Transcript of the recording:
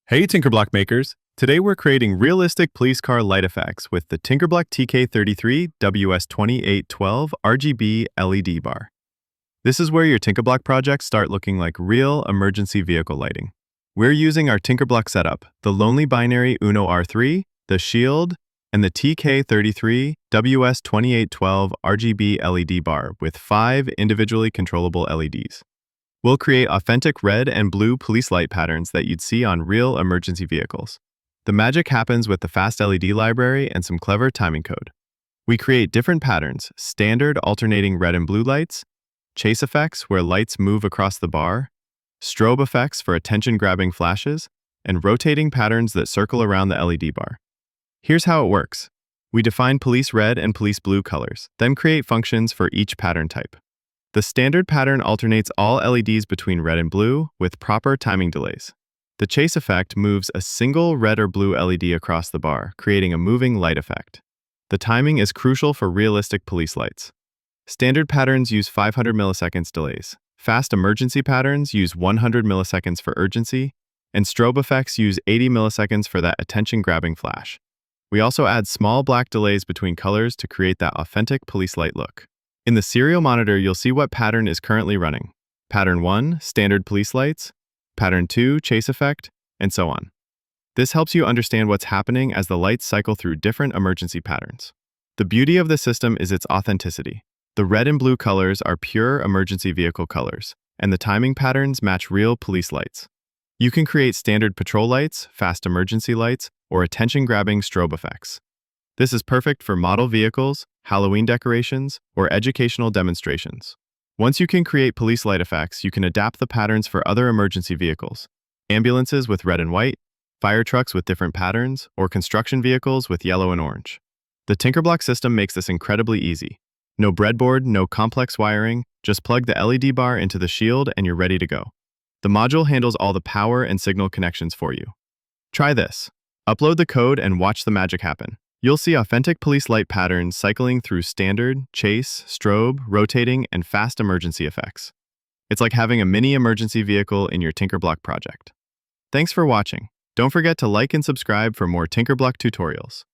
Hey TinkerBlock makers! Today we're creating realistic police car light effects with the TinkerBlock TK33 WS2812 RGB LED bar. This is where your TinkerBlock projects start looking like real emergency vehicle lighting. We're using our TinkerBlock setup, the lonely Binary UNO R3, the Shield, and the TK33 WS2812 RGB LED bar with 5 individually controllable LEDs. We'll create authentic red and blue police light patterns that you'd see on real emergency vehicles. The magic happens with the FastLED library and some clever timing code. We create different patterns: standard alternating red and blue lights, chase effects where lights move across the bar, strobe effects for attention-grabbing flashes, and rotating patterns that circle around the LED bar. Here's how it works. We define police red and police blue colors, then create functions for each pattern type. The standard pattern alternates all LEDs between red and blue with proper timing delays. The chase effect moves a single red or blue LED across the bar, creating a moving light effect. The timing is crucial for realistic police lights. Standard patterns use 500 milliseconds delays. Fast emergency patterns use 100 milliseconds for urgency, and strobe effects use 80 milliseconds for that attention-grabbing flash. We also add small black delays between colors to create that authentic police light look. In the serial monitor, you'll see what pattern is currently running. Pattern 1, standard police lights. Pattern 2, chase effect, and so on. This helps you understand what's happening as the lights cycle through different emergency patterns. The beauty of the system is its authenticity. The red and blue colors are pure emergency vehicle colors, and the timing patterns match real police lights. You can create standard patrol lights, fast emergency lights, or attention-grabbing strobe effects. This is perfect for model vehicles, Halloween decorations, or educational demonstrations. Once you can create police light effects, you can adapt the patterns for other emergency vehicles: ambulances with red and white, fire trucks with different patterns, or construction vehicles with yellow and orange. The TinkerBlock system makes this incredibly easy. No breadboard, no complex wiring, just plug the LED bar into the Shield and you're ready to go. The module handles all the power and signal connections for you. Try this. Upload the code and watch the magic happen. You'll see authentic police light patterns cycling through standard, chase, strobe, rotating, and fast emergency effects. It's like having a mini emergency vehicle in your TinkerBlock project. Thanks for watching. Don't forget to like and subscribe for more TinkerBlock tutorials.